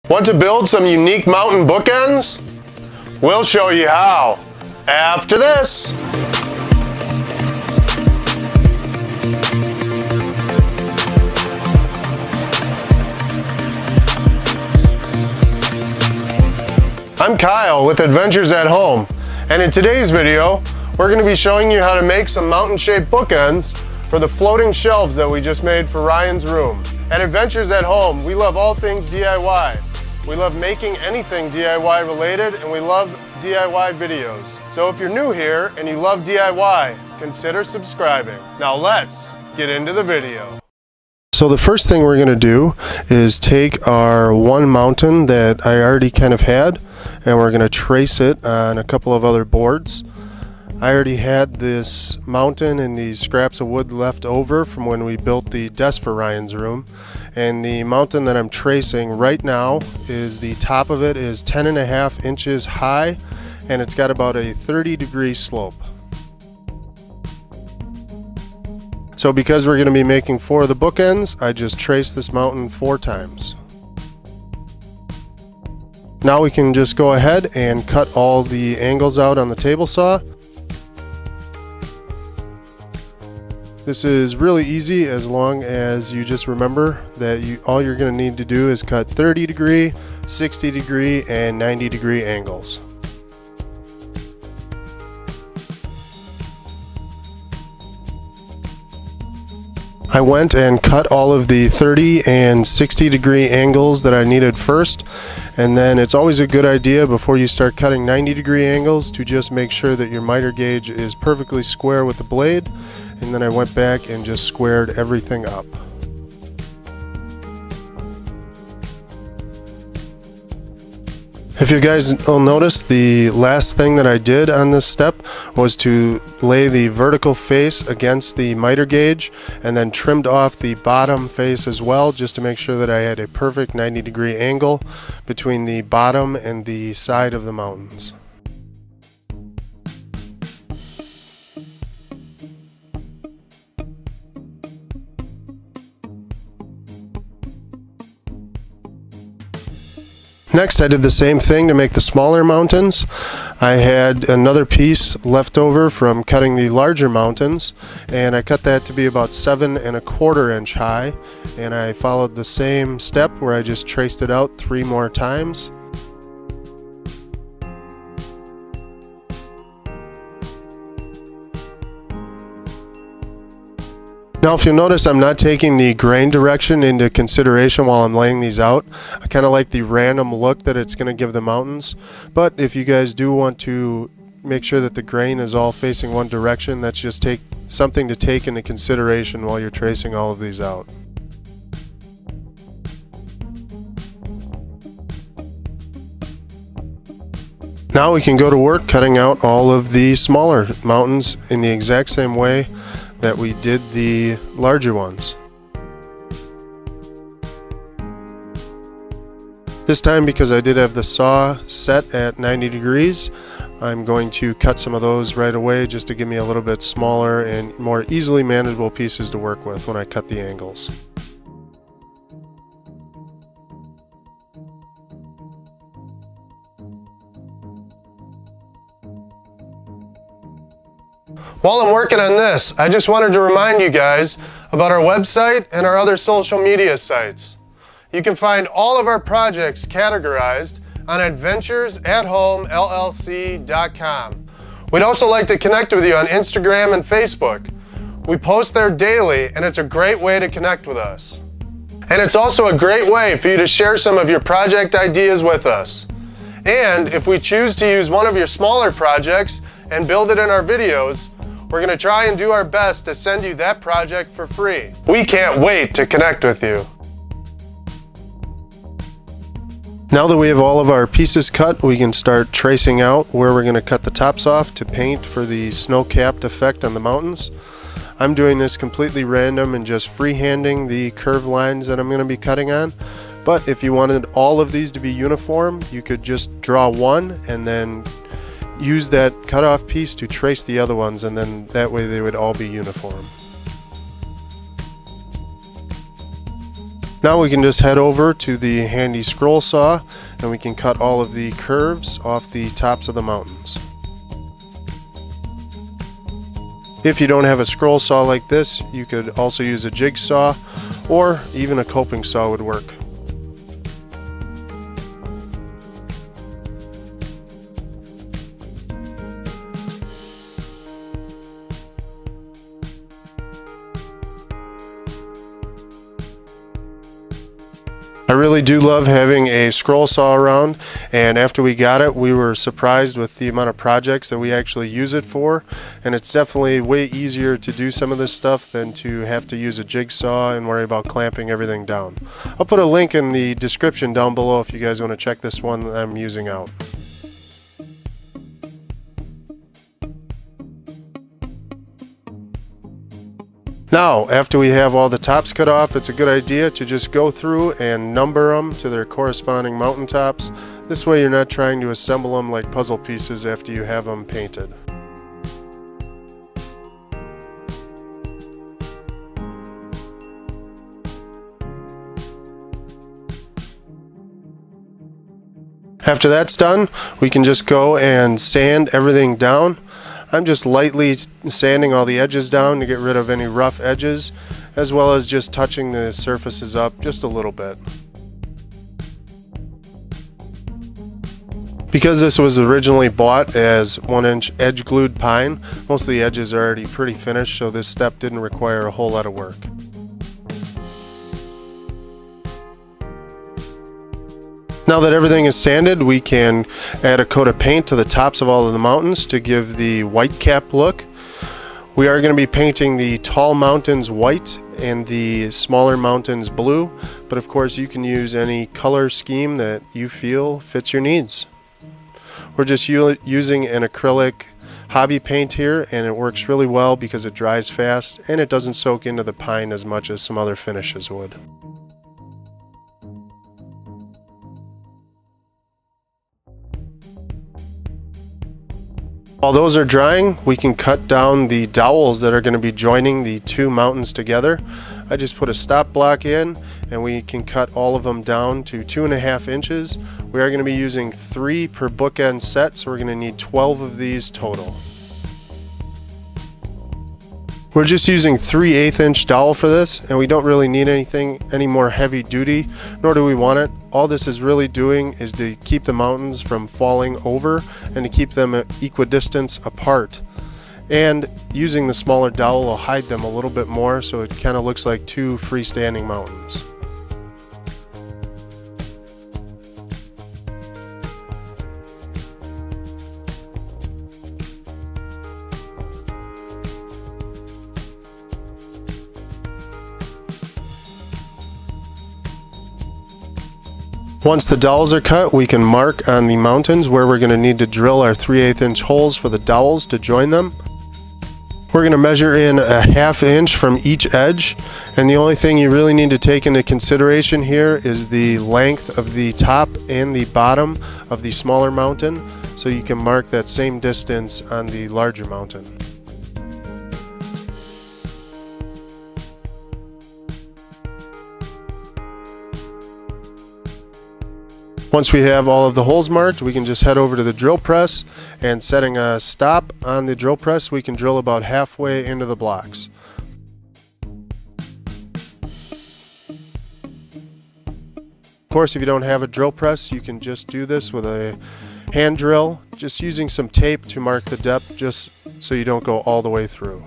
Want to build some unique mountain bookends? We'll show you how after this. I'm Kyle with Adventures at Home, and in today's video we're going to be showing you how to make some mountain-shaped bookends for the floating shelves that we just made for Ryan's room. At Adventures at Home, we love all things DIY. We love making anything DIY related, and we love DIY videos. So if you're new here and you love DIY, consider subscribing. Now let's get into the video. So the first thing we're going to do is take our one mountain that I already kind of had, and we're going to trace it on a couple of other boards. I already had this mountain and these scraps of wood left over from when we built the desk for Ryan's room, and the mountain that I'm tracing right now is the top of it is 10.5 inches high, and it's got about a 30-degree slope. So because we're going to be making 4 of the bookends, I just traced this mountain 4 times. Now we can just go ahead and cut all the angles out on the table saw. This is really easy as long as you just remember that all you're going to need to do is cut 30-degree, 60-degree, and 90-degree angles. I went and cut all of the 30 and 60-degree angles that I needed first, and then it's always a good idea before you start cutting 90-degree angles to just make sure that your miter gauge is perfectly square with the blade. And then I went back and just squared everything up. If you guys will notice, the last thing that I did on this step was to lay the vertical face against the miter gauge and then trimmed off the bottom face as well, just to make sure that I had a perfect 90-degree angle between the bottom and the side of the mountains. Next, I did the same thing to make the smaller mountains. I had another piece left over from cutting the larger mountains, and I cut that to be about 7.25 inch high, and I followed the same step where I just traced it out 3 more times. Now if you'll notice, I'm not taking the grain direction into consideration while I'm laying these out. I kind of like the random look that it's going to give the mountains, but if you guys do want to make sure that the grain is all facing one direction, that's just something to take into consideration while you're tracing all of these out. Now we can go to work cutting out all of the smaller mountains in the exact same way that we did the larger ones. This time, because I did have the saw set at 90 degrees, I'm going to cut some of those right away just to give me a little bit smaller and more easily manageable pieces to work with when I cut the angles. While I'm working on this, I just wanted to remind you guys about our website and our other social media sites. You can find all of our projects categorized on adventuresathomellc.com. We'd also like to connect with you on Instagram and Facebook. We post there daily, and it's a great way to connect with us. And it's also a great way for you to share some of your project ideas with us. And if we choose to use one of your smaller projects and build it in our videos, we're going to try and do our best to send you that project for free. We can't wait to connect with you. Now that we have all of our pieces cut, we can start tracing out where we're going to cut the tops off to paint for the snow-capped effect on the mountains. I'm doing this completely random and just freehanding the curved lines that I'm going to be cutting on. But if you wanted all of these to be uniform, you could just draw one and then use that cutoff piece to trace the other ones, and then that way they would all be uniform. Now we can just head over to the handy scroll saw and we can cut all of the curves off the tops of the mountains. If you don't have a scroll saw like this, you could also use a jigsaw, or even a coping saw would work. I really do love having a scroll saw around, and after we got it we were surprised with the amount of projects that we actually use it for, and it's definitely way easier to do some of this stuff than to have to use a jigsaw and worry about clamping everything down. I'll put a link in the description down below if you guys want to check this one that I'm using out. Now, after we have all the tops cut off, it's a good idea to just go through and number them to their corresponding mountaintops. This way you're not trying to assemble them like puzzle pieces after you have them painted. After that's done, we can just go and sand everything down. I'm just lightly sanding all the edges down to get rid of any rough edges, as well as just touching the surfaces up just a little bit. Because this was originally bought as 1-inch edge glued pine, most of the edges are already pretty finished, so this step didn't require a whole lot of work. Now that everything is sanded, we can add a coat of paint to the tops of all of the mountains to give the whitecap look. We are going to be painting the tall mountains white and the smaller mountains blue, but of course you can use any color scheme that you feel fits your needs. We're just using an acrylic hobby paint here, and it works really well because it dries fast and it doesn't soak into the pine as much as some other finishes would. While those are drying, we can cut down the dowels that are going to be joining the two mountains together. I just put a stop block in and we can cut all of them down to 2.5 inches. We are going to be using 3 per bookend set, so we're going to need 12 of these total. We're just using 3/8 inch dowel for this, and we don't really need anything any more heavy duty, nor do we want it. All this is really doing is to keep the mountains from falling over and to keep them equidistant apart. And using the smaller dowel will hide them a little bit more, so it kind of looks like 2 freestanding mountains. Once the dowels are cut, we can mark on the mountains where we're going to need to drill our 3/8 inch holes for the dowels to join them. We're going to measure in 1/2 inch from each edge, and the only thing you really need to take into consideration here is the length of the top and the bottom of the smaller mountain, so you can mark that same distance on the larger mountain. Once we have all of the holes marked, we can just head over to the drill press, and setting a stop on the drill press, we can drill about halfway into the blocks. Of course, if you don't have a drill press, you can just do this with a hand drill, just using some tape to mark the depth just so you don't go all the way through.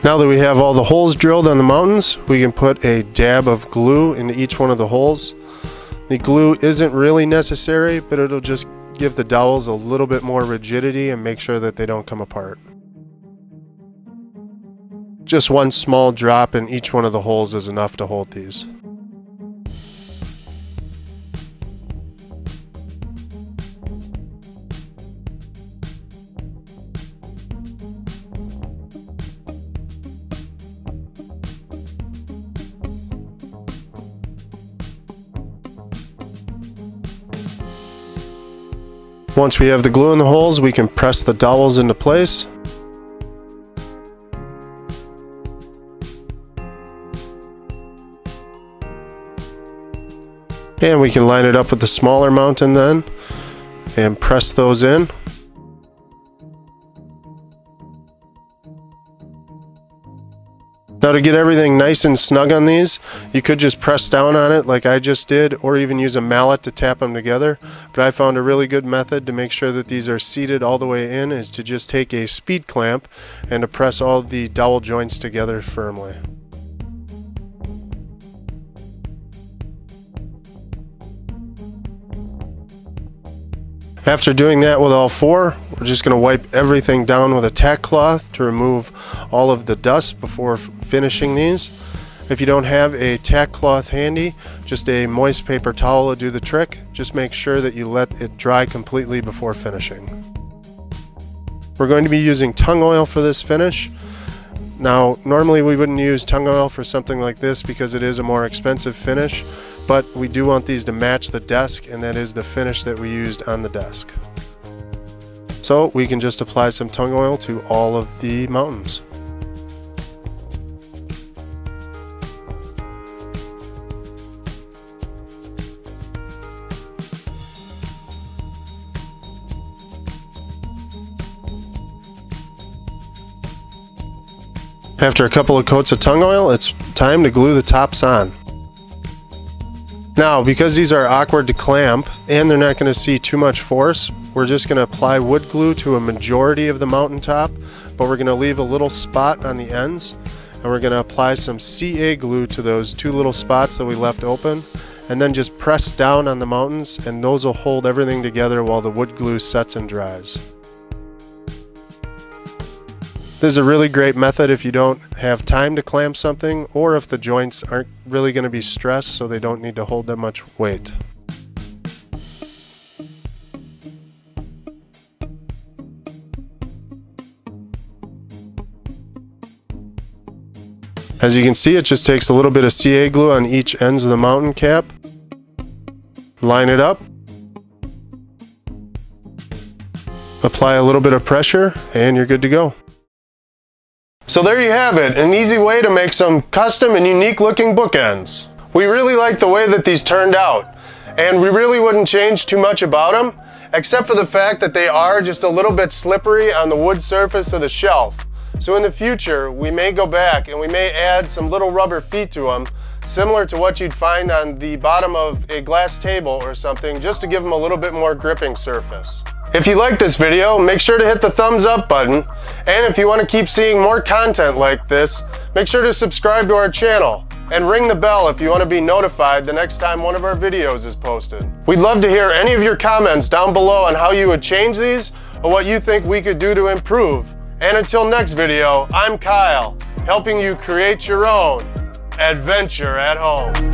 Now that we have all the holes drilled on the mountains, we can put a dab of glue into each one of the holes. The glue isn't really necessary, but it'll just give the dowels a little bit more rigidity and make sure that they don't come apart. Just one small drop in each one of the holes is enough to hold these. Once we have the glue in the holes, we can press the dowels into place. And we can line it up with the smaller mountain then and press those in. Now, to get everything nice and snug on these, you could just press down on it like I just did, or even use a mallet to tap them together. But I found a really good method to make sure that these are seated all the way in is to just take a speed clamp and to press all the dowel joints together firmly. After doing that with all four, we're just going to wipe everything down with a tack cloth to remove all of the dust before finishing these. If you don't have a tack cloth handy, just a moist paper towel will do the trick. Just make sure that you let it dry completely before finishing. We're going to be using tung oil for this finish. Now, normally we wouldn't use tung oil for something like this because it is a more expensive finish, but we do want these to match the desk, and that is the finish that we used on the desk. So we can just apply some tung oil to all of the mountains. After a couple of coats of tung oil, it's time to glue the tops on. Now, because these are awkward to clamp and they're not going to see too much force, we're just going to apply wood glue to a majority of the mountaintop, but we're going to leave a little spot on the ends, and we're going to apply some CA glue to those two little spots that we left open, and then just press down on the mountains, and those will hold everything together while the wood glue sets and dries. This is a really great method if you don't have time to clamp something, or if the joints aren't really going to be stressed so they don't need to hold that much weight. As you can see, it just takes a little bit of CA glue on each ends of the mountain cap. Line it up. Apply a little bit of pressure, and you're good to go. So there you have it, an easy way to make some custom and unique looking bookends. We really like the way that these turned out, and we really wouldn't change too much about them, except for the fact that they are just a little bit slippery on the wood surface of the shelf. So in the future, we may go back and we may add some little rubber feet to them, similar to what you'd find on the bottom of a glass table or something, just to give them a little bit more gripping surface. If you like this video, make sure to hit the thumbs up button, and if you want to keep seeing more content like this, make sure to subscribe to our channel and ring the bell if you want to be notified the next time one of our videos is posted. We'd love to hear any of your comments down below on how you would change these or what you think we could do to improve. And until next video, I'm Kyle, helping you create your own adventure at home.